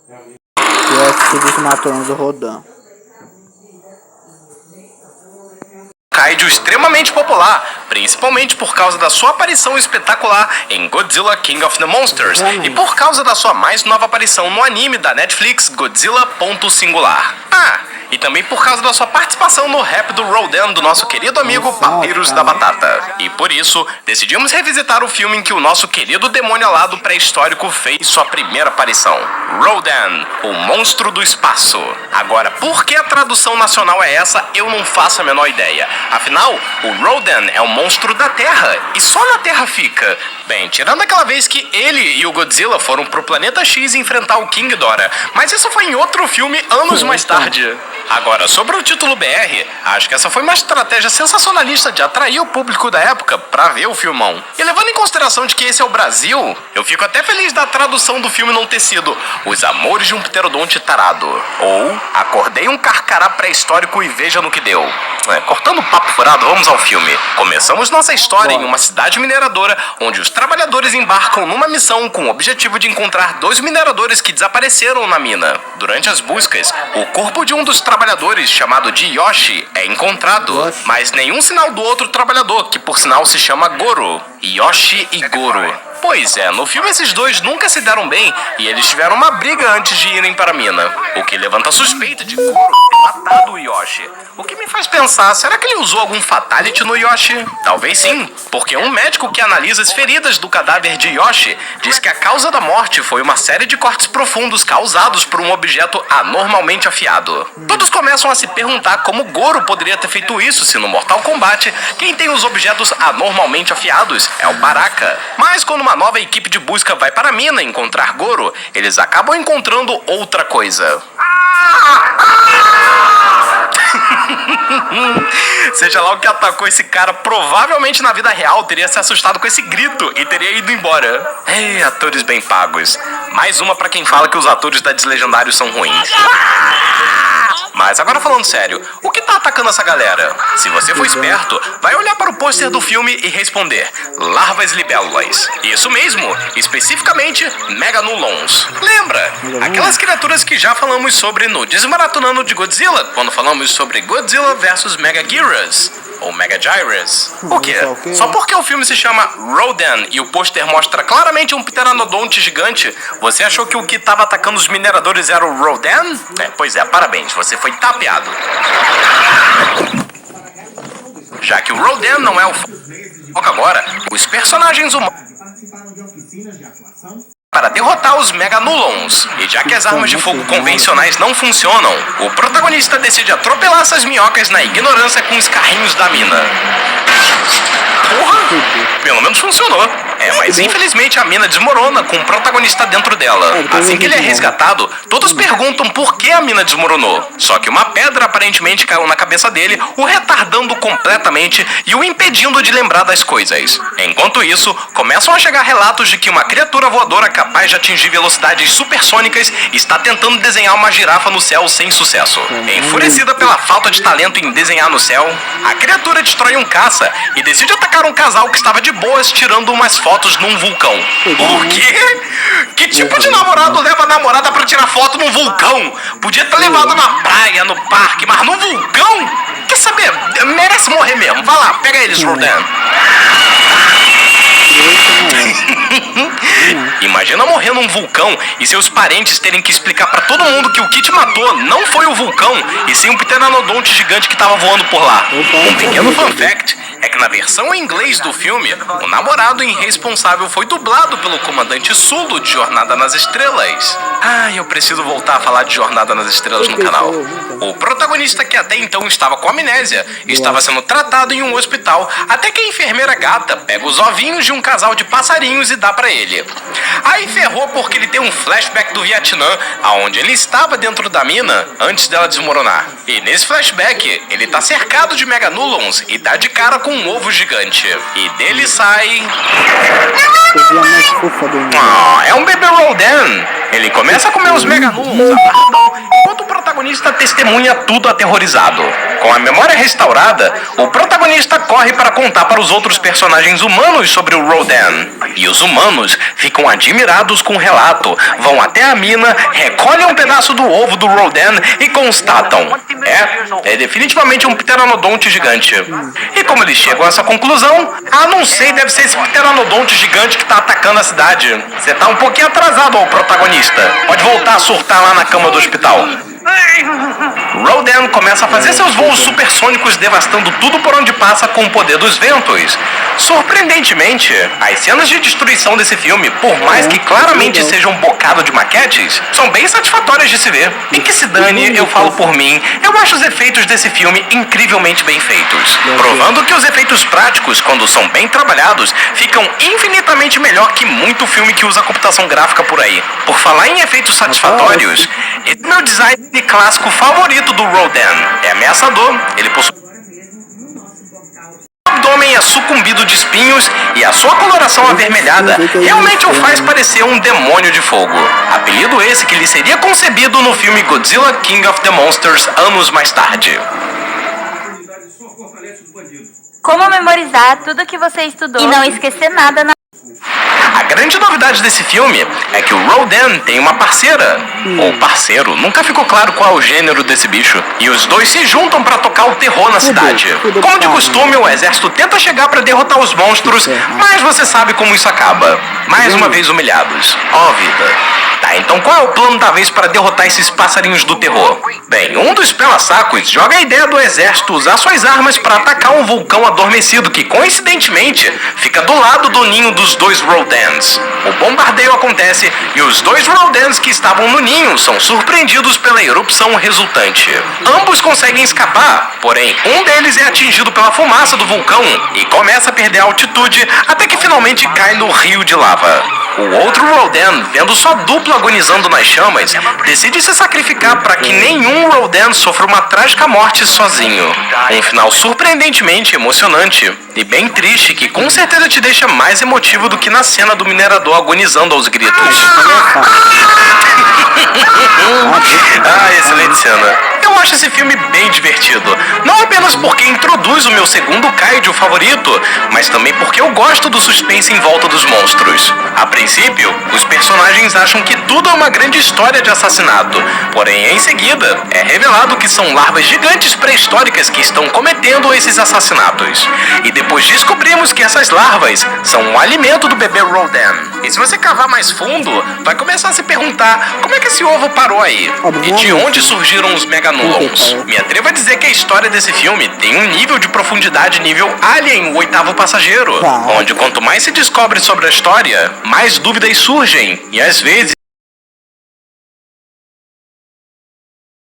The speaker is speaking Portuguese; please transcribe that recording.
E eu assisti dos Matones do Rodan. Kaiju extremamente popular, principalmente por causa da sua aparição espetacular em Godzilla King of the Monsters e por causa da sua mais nova aparição no anime da Netflix Godzilla Ponto Singular. E também por causa da sua participação no rap do Rodan do nosso querido amigo Papiros da Batata. E por isso, decidimos revisitar o filme em que o nosso querido demônio alado pré-histórico fez sua primeira aparição. Rodan, o monstro do espaço. Agora, por que a tradução nacional é essa, eu não faço a menor ideia. Afinal, o Rodan é um monstro da Terra, e só na Terra fica. Bem, tirando aquela vez que ele e o Godzilla foram pro planeta X enfrentar o King Ghidorah, mas isso foi em outro filme anos mais tarde. Agora, sobre o título BR, acho que essa foi uma estratégia sensacionalista de atrair o público da época pra ver o filmão. E levando em consideração de que esse é o Brasil, eu fico até feliz da tradução do filme não ter sido Os Amores de um Pterodonte Tarado, ou Acordei um Carcará Pré-Histórico e Veja no que Deu. Cortando o papo furado, vamos ao filme. Começamos nossa história em uma cidade mineradora, onde os trabalhadores embarcam numa missão com o objetivo de encontrar 2 mineradores que desapareceram na mina. Durante as buscas, o corpo de um dos trabalhadores, chamado de Yoshi, é encontrado, mas nenhum sinal do outro trabalhador, que por sinal se chama Goro. Yoshi e Goro. Pois é, no filme esses dois nunca se deram bem e eles tiveram uma briga antes de irem para a mina, o que levanta a suspeita de Goro ter matado o Yoshi. O que me faz pensar, será que ele usou algum fatality no Yoshi? Talvez sim, porque um médico que analisa as feridas do cadáver de Yoshi diz que a causa da morte foi uma série de cortes profundos causados por um objeto anormalmente afiado. Todos começam a se perguntar como Goro poderia ter feito isso se no Mortal Kombat quem tem os objetos anormalmente afiados é o Baraka. Mas quando uma nova equipe de busca vai para a mina encontrar Goro, eles acabam encontrando outra coisa. Seja lá o que atacou esse cara, provavelmente na vida real teria se assustado com esse grito e teria ido embora. Ei, atores bem pagos. Mais uma pra quem fala que os atores da Deslegendários são ruins. Mas agora falando sério, o que tá atacando essa galera? Se você for esperto, vai olhar para o pôster do filme e responder: larvas libélulas. Isso mesmo, especificamente Meganulons. Lembra? Aquelas criaturas que já falamos sobre no Desmaratonando de Godzilla, quando falamos sobre Godzilla vs Megaguirus. Ou Megaguirus. O quê? Só porque o filme se chama Rodan e o pôster mostra claramente um pteranodonte gigante, você achou que o que estava atacando os mineradores era o Rodan? Pois é, parabéns, você foi tapeado. Já que o Rodan não é o foco agora, os personagens humanos para derrotar os Meganulons. E já que as armas de fogo convencionais não funcionam, o protagonista decide atropelar essas minhocas na ignorância com os carrinhos da mina. Porra! Pelo menos funcionou. Mas infelizmente a mina desmorona com o protagonista dentro dela. Assim que ele é resgatado, todos perguntam por que a mina desmoronou. Só que uma pedra aparentemente caiu na cabeça dele, o retardando completamente e o impedindo de lembrar das coisas. Enquanto isso, começam a chegar relatos de que uma criatura voadora capaz de atingir velocidades supersônicas está tentando desenhar uma girafa no céu sem sucesso. Enfurecida pela falta de talento em desenhar no céu, a criatura destrói um caça e decide atacar um casal que estava de boas tirando umas fotos num vulcão. O quê? Que tipo de namorado leva a namorada pra tirar foto num vulcão? Podia ter levado na praia, no parque, mas no vulcão? Quer saber? Merece morrer mesmo. Vai lá, pega eles, Rodan. Imagina morrer num vulcão e seus parentes terem que explicar pra todo mundo que o que te matou não foi o vulcão, e sim um pteranodonte gigante que tava voando por lá. Um pequeno fun fact é que na versão em inglês do filme, o namorado irresponsável foi dublado pelo comandante Sulu de Jornada nas Estrelas. Eu preciso voltar a falar de Jornada nas Estrelas no canal. O protagonista, que até então estava com amnésia, estava sendo tratado em um hospital, até que a enfermeira gata pega os ovinhos de um casal de passarinhos e dá pra ele. Aí ferrou porque ele tem um flashback do Vietnã, aonde ele estava dentro da mina antes dela desmoronar. E nesse flashback, ele tá cercado de Meganulons e dá de cara com um ovo gigante. E dele sai... é um bebê Rodan. Ele começa a comer os Meganulons enquanto o protagonista protagonista testemunha tudo aterrorizado. Com a memória restaurada, o protagonista corre para contar para os outros personagens humanos sobre o Rodan. E os humanos ficam admirados com o relato, vão até a mina, recolhem um pedaço do ovo do Rodan e constatam: é definitivamente um pteranodonte gigante. E como eles chegam a essa conclusão, não sei, deve ser esse pteranodonte gigante que tá atacando a cidade. Você tá um pouquinho atrasado, ó, protagonista. Pode voltar a surtar lá na cama do hospital. Rodan começa a fazer seus voos supersônicos, devastando tudo por onde passa com o poder dos ventos. Surpreendentemente, as cenas de destruição desse filme, por mais que claramente sejam um bocado de maquetes, são bem satisfatórias de se ver. E que se dane, eu falo por mim, eu acho os efeitos desse filme incrivelmente bem feitos. Provando que os efeitos práticos, quando são bem trabalhados, ficam infinitamente melhor que muito filme que usa computação gráfica por aí. Por falar em efeitos satisfatórios, esse é meu design clássico favorito do Rodan. É ameaçador, ele possui o abdômen é sucumbido de espinhos e a sua coloração avermelhada realmente o faz parecer um demônio de fogo. Apelido esse que lhe seria concebido no filme Godzilla King of the Monsters anos mais tarde. Como memorizar tudo que você estudou e não esquecer nada na... A grande novidade desse filme é que o Rodan tem uma parceira, ou parceiro, nunca ficou claro qual é o gênero desse bicho, e os dois se juntam pra tocar o terror na cidade. Como de costume, o exército tenta chegar pra derrotar os monstros, mas você sabe como isso acaba. Mais uma vez humilhados. Ó vida. Tá, então qual é o plano da vez para derrotar esses passarinhos do terror? Bem, um dos pela-sacos joga a ideia do exército usar suas armas para atacar um vulcão adormecido que, coincidentemente, fica do lado do ninho dos dois Rodans. O bombardeio acontece e os dois Rodans que estavam no ninho são surpreendidos pela erupção resultante. Ambos conseguem escapar, porém, um deles é atingido pela fumaça do vulcão e começa a perder a altitude até que finalmente cai no rio de lava. O outro Rodan, vendo sua dupla agonizando nas chamas, decide se sacrificar para que nenhum Rodan sofra uma trágica morte sozinho. Um final surpreendentemente emocionante e bem triste que com certeza te deixa mais emotivo do que na cena do minerador agonizando aos gritos. Excelente cena. Eu acho esse filme bem divertido. Não apenas porque introduz o meu segundo kaiju favorito, mas também porque eu gosto do suspense em volta dos monstros. A princípio, os personagens acham que tudo é uma grande história de assassinato. Porém, em seguida, é revelado que são larvas gigantes pré-históricas que estão cometendo esses assassinatos. E depois descobrimos que essas larvas são um alimento do bebê Rodan. E se você cavar mais fundo, vai começar a se perguntar como é que esse ovo parou aí? E de onde surgiram os Meganulons? Me atrevo a dizer que a história desse filme tem um nível de profundidade nível Alien, o oitavo passageiro. Onde quanto mais se descobre sobre a história, mais dúvidas surgem. E às vezes